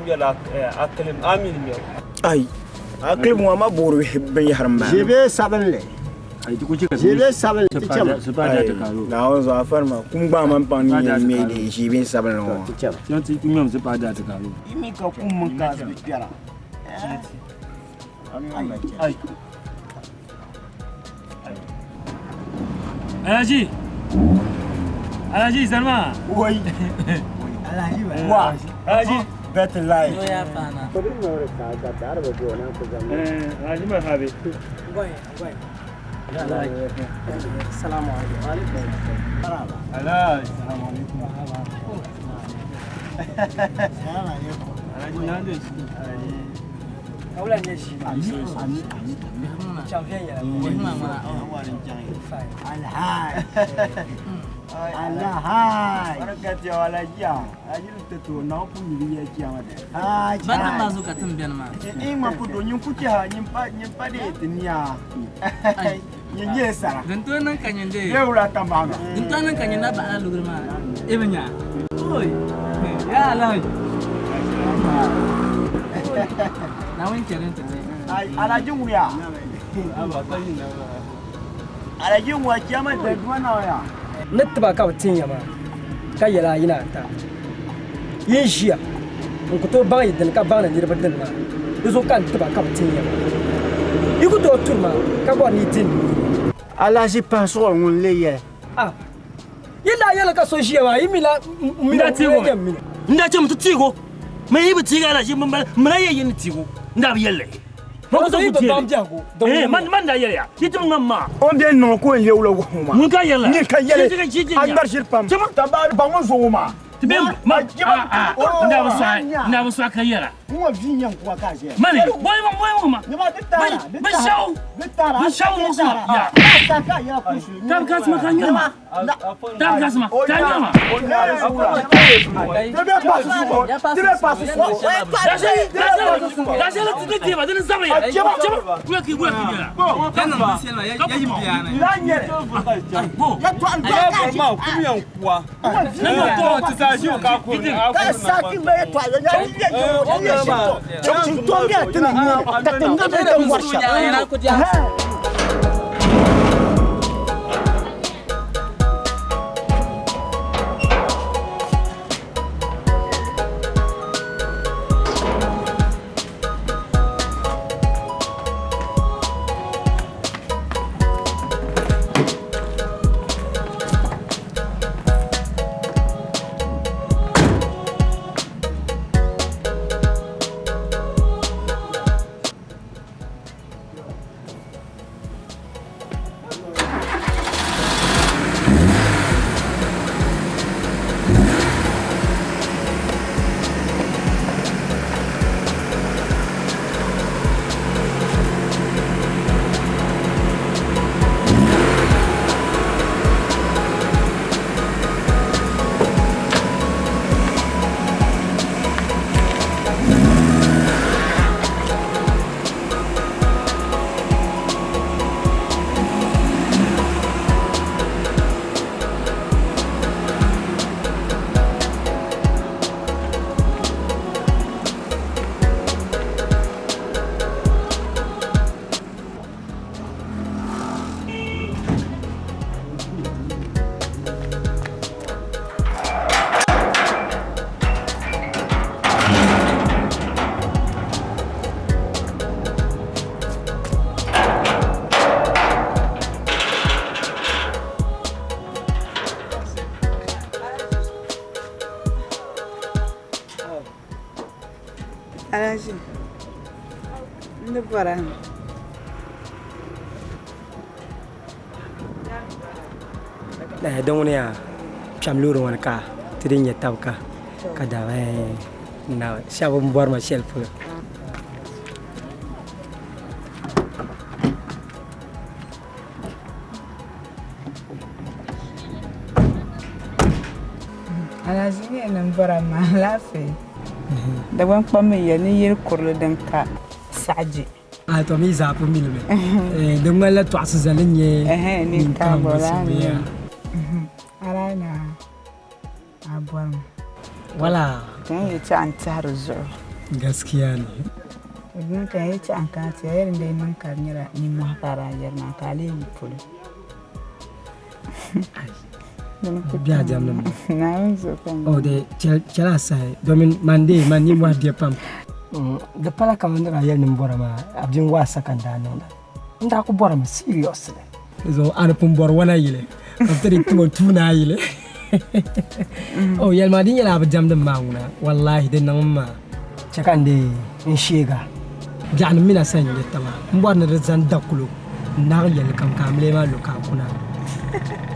ya la akalim amin mi. Ai. Aklim wa ma boru ben harma. Jebe sabanle. Ai ti kuci ka. Jebe sabanle ti chama. Se ba da ta karo. Na wanzo afarma kun ba man pan ni me de jebe sabanle wa. Ti chama. Yon ti kun se ba da ta karo. Imi ka kun mun ka bi piara. Ai. Alaji Salma. Woi. Wa. Alaji. Better life. Yo ya fana. Alaji ma habe. Assalamu alaikum. Ala, assalamu alaikum. Alaji nan de shi. Aula ne shi. Champion ya. Alahai. Barakati ya walajia. Ajil tetu na ku miri ya kiamade. Banda mazu ka tumbian ma. Ma ku do nyin kuke ha nyimpa de tinia. Yenye sara. Ganto nan kanyen de. Deura tamanga. Ganto nan kanyen na ba alu ma. Ebenya. Oi. Ya Allah. Na wen keren tete. Ai alajin wuya. Alajin wa kiama da duwana ya. Netba ka tinya ma. Ka yala ina ta. Yin shiya. Ko to ba yidin ka ba na dirba din na. Izo kan tba ka tinya ma. Iku to turma ka ba ni tin. Ala si paso ngun leye. Ah. Yila yala ka so shiya wa imila Nda tigo. Nda ce mutu tigo. Me yi bi tiga la shi mun mun yayin tigo. Nda bi yalle. Ko to yi ba jago. Man da yalle ya. Yitum mamma. On bien non ko lew la wo ma. Mun ka yalle. Ni ka yalle. Andar shirpam. Tabar bango zo ma. Tibem ma nda ba sa ka yara. Kuma vinyan kuwa ka je. Mani boy ma. Ni ba ditara. Ba shaw. Ditara. Ba shaw mo sa. Ya. Ka ka ya kusu. Tam kas ma kan yama. Tam kas ma. Kan yama. Debe pasu. Debe pasu. Da se la titi ba din zama ya. Chama. Ku ki yara. Kana ma sai ma ya yi biyana. La nyere. Bo. Ya to an Ya ba ma kumiyan kuwa. Na to ti sa shi ka ku. Ka sa ki me to ya ya ya ya. Chok to ya tin ni. Ta tin da da warsha. Ya ku dia. Alaji. Nda bara. La don ne ya chamluru wan ka tidin ya tabka kada na shabun bar ma shelf. Alaji ne nan bara ma lafi. Da wan kwamme ya ni yir kurlu dan ka saji. A to mi za fu milme. Dan wala to aszalin ye. Ni ka bola ni. Arana. Abwan. Wala. Kan yi ci an tsaro zo. Gaskiya ne. Idan kan yi ci an ka ci yayin da mun karnira ni mu fara yarna kale ni fulu. Biya jam nan. Na zo kan. Oh de chala sai domin mandi mani wa dia pam. Da pala kamandra yel nim bora ma abjin wa sakanda non. Nda ko bora ma seriously. Zo ana pum bor wana yile. After tumo tuna yile. Oh yel ma din yela abjam da mauna. Wallahi den nan ma chakande in shega. Jan mina san yetama. Mbor na rezan dakulo. Na yel kam kamle ma lo ka kuna.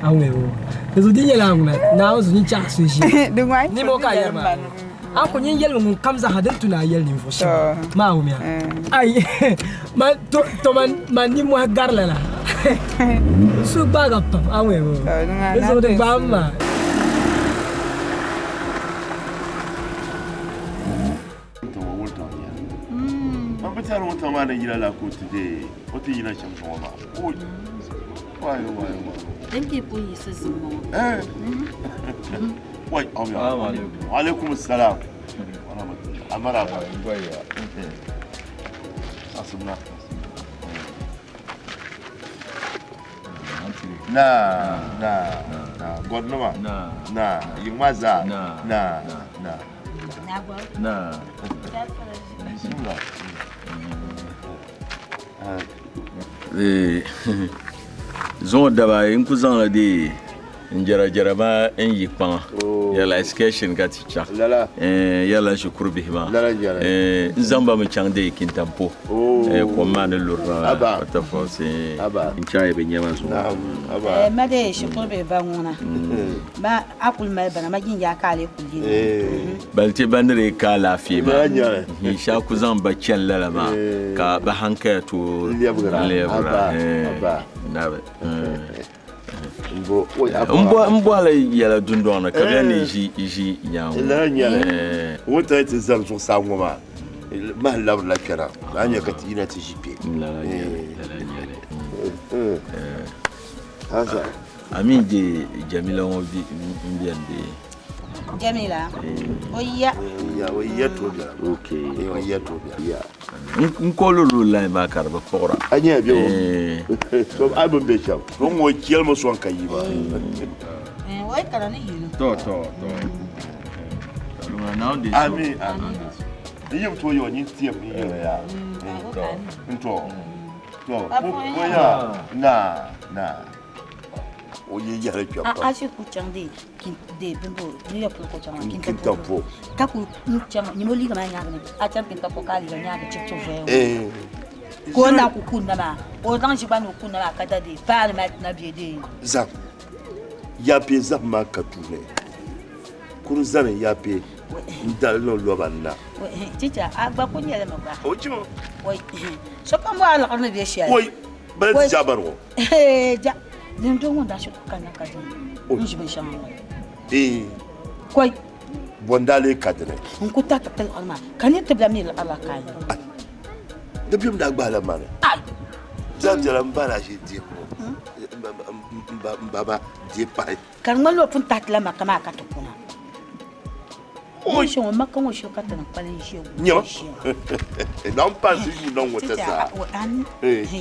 Awe wo. Zo din yela nguna. Na zo ni cha su shi. Ni mo ka yel ma. Ako nyin yel mun kamza hadin tuna yel ni fo shi. Ma wo miya. Ai man to man ni mo garla la. Su baga pam awe wo. Zo de bamma. Better what a man in la court today. What do you like from Mama? Why? Thank you for your sister. Why? Alaikum salam. Amara. Asumna. Nah. God no. Nah. You maza. Nah. Zon daba in kuzan de njara ba en yipan yala education ga teacher yala shukuru bihima zamba mu changde kintampo ko man lura ta force nchaye be nyama so ma de shukuru be banguna ba akul ma bana ma ginja kale kulli balte bandere ka lafiya ma hi sha kuzan ba chen lala ma ka ba hanka to lebra nabe mbo ala yala dundona ka gani ji yawo wonta ta zamso sangoma ma labla kara anya ka tina ta jipe hasa amin de jamila won bi mbiande Jamila oya to bia okay oya to bia nkolo la ba karba pora anya bi o so abon be cham ko mo kiel mo so kan yiba wai kana ni yino to now this ami ni yim to yo ni tie mi yo ya to ko ya na oye yare pia a shi ku changde kin de bimbo ni ya ko changwa kin tampo ta ku changwa ni mo liga ma nya ne a chan kin ta ko kali ga nya ga chip ve ko na ku kunna ma o dan shi ba no kunna ma kada de pa ma na bi de zam ya pe zam ma ka tune kun zan ya pe ndal no lo banna chicha agba ko nyele ma ba o chimo oi so pa mo ala kana de shi oi ba ti jabarwo ja Lindo wanda shi kana kaje. Unji ban shan. Koi bondale kadre. Un ko ta tel alma. Kani tabla mi ala kai. Da bim da gbala mane. Ai. Jajala mbala shi di. Baba di pai. Kan ngalo fun tatla makama ka to kuna. O shi o makka o shi ka tan kwalin shi. Nyo. Non pas si non wota sa.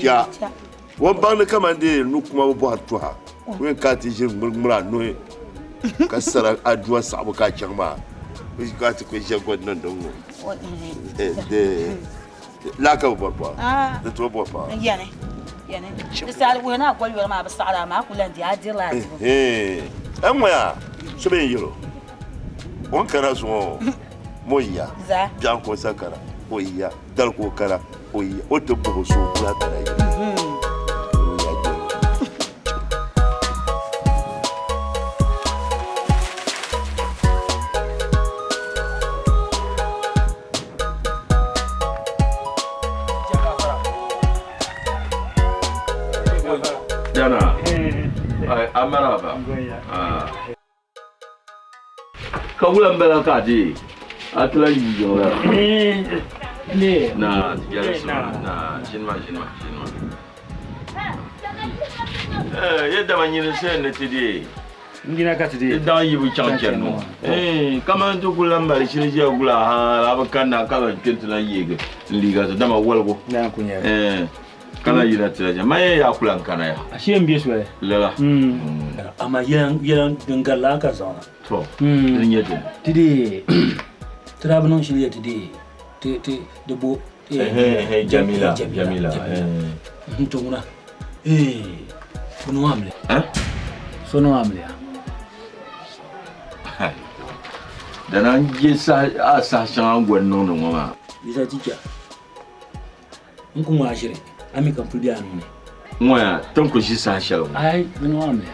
Ya. Won bang kamande nu kuma bo hatto ha wen ka ti jin murmura no kasara adwa sabu ka changma ka ti ko je god nan don de la ka bo bo de to bo pa yani misal wena gol wena ma basala ma kulan di adila amwa ya so be yiro on kara so moya jan ko sakara oya dal ko kara oya o to bo so bla tara yi Jana amaraba kawulan bela kadi atla yiyo la na jinma yadda man yin sai na tidi ngina ka tidi da yi bu chanchen no kama to kulan bari shi je gula ha abakan na kala kentla yege liga to dama walgo na kunya kana yira tiraja maye ya kulan kana ya ashe mbiye su lela ama yan dangala ka zona to din yadda tidi trabnon shi ya tidi de bo jamila to muna kuno amle sono amle da nan je sa shan gwanno no mama bisa tija in kuma ashire ami kan fudi anu ne moya tan ko shi sa shalo ai kuno amle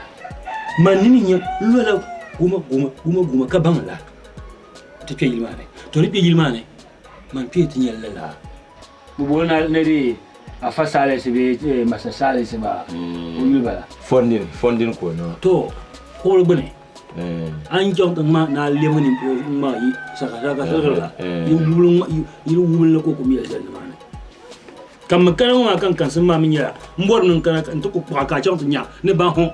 man nini nya lola guma ka bamla to ke yilmane to ni be yilmane man pe tin yalla la bu bona ne ri afa sale se be masa sale se ba uyuba fondin ko no to ko gbene an jong ma na lemoni ma yi saka yilu wulun ko ko mi yalla mane kam kan wa kan sun ma min ya mbor nun kan to ko ka jong nya ne ba ho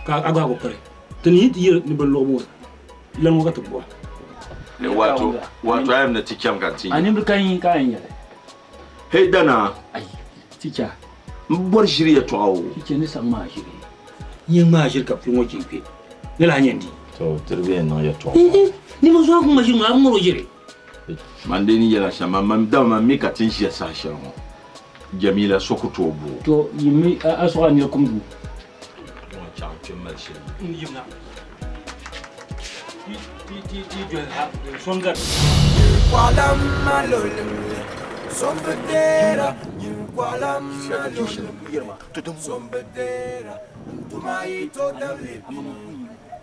ka aga ko pare tani hiti ni ban lobo lan wa ka to bo wato ayam na tikyam kan tin ani bi kan ya hey dana ai tika mbor shiriya to awo kike ni san ma shiri yin ma shirka fin wace ke ne la nyandi to terbe no ya to ni mo zo ko ma shiri ma mo jiri man de ni yala shama man da man mi ka tin shi sa shiro jamila sokoto bo to yimi aso ani ko mbu mo champion mal shiri yimna ti jol ha songa kwalam malolum sombedera kwalam malolum sombedera tumai to dawle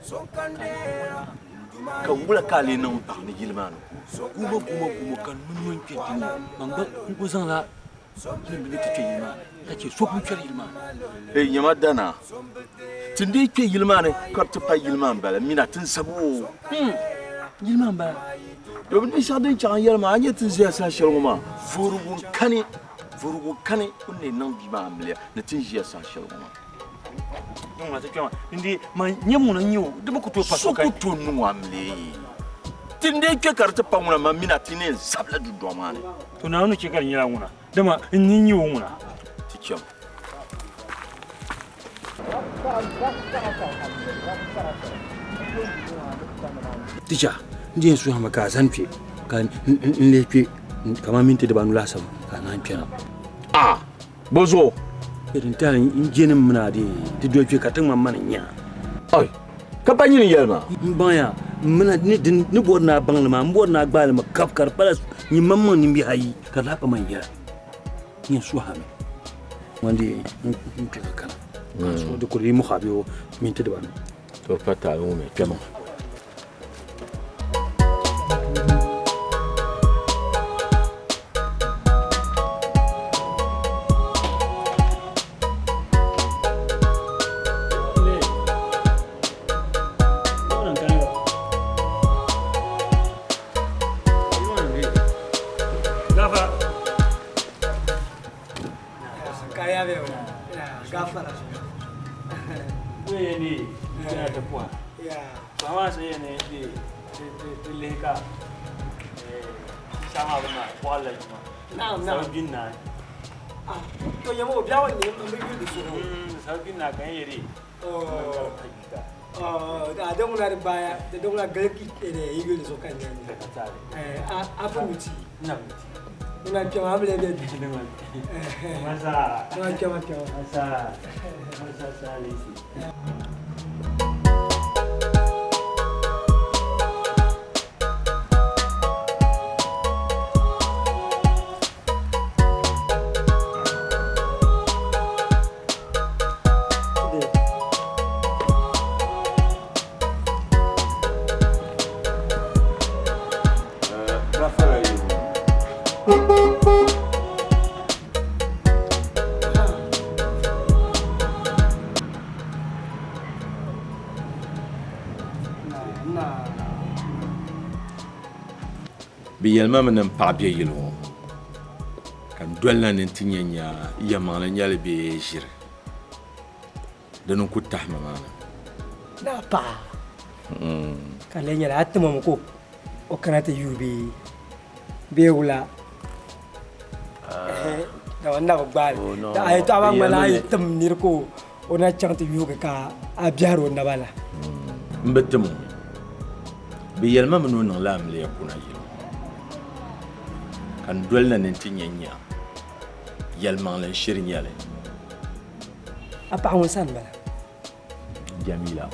sonkandera ka wula kale nan ba ni gilmano kuma kan nun kentin manga ko san la yin bi ta yilma kace so ku kire yilma nyama dana tinde ke yilma ne karta pa yilma bala mina tin sabo yilma ba do bi sha din chan yilma anya tin zai sa shirma furugun kane kunne nan bi ma amle na tin zai sa shirma ma ta kama indi ma nyemu na nyu de ko to paso kai to nu amle tinde ke karta pa muna ma mina tine sabla du do mane to na nu ke kan yira muna dama in nyu muna tikyam ticha ndiye su hama ka zanfe kan lefe kama minti da banu lasam ka nan pena bozo irin ta injinin muna da dofe ka tun mamman nya ai ka banyi ni yelma baya muna ni borna bangla ma borna gbal ma kafkar palas ni mamman ni bi hayi ka lapa man ya ni su hame wandi in pika kana so da kuri mu khabiyo minti da banu to fata mu me kema baya da dongla galki ne yigo so kan ne afu muti na muti ina kema amle be masa na kema masa salisi biyelma min pa biya yilho kan dolna nin tinyanya ya mala nyal be jir danu ku tahma mana na pa kale nyala atuma ko o kanata yubi be wula da wanda ko bal da ay to abang mala ay tam nir ko ona changti yuga ka abiaro na bala mbetum biyelma min non lam le yakuna yil kan dolna nin tinyanya yalman lan shirin yale apa awan san bala Jamila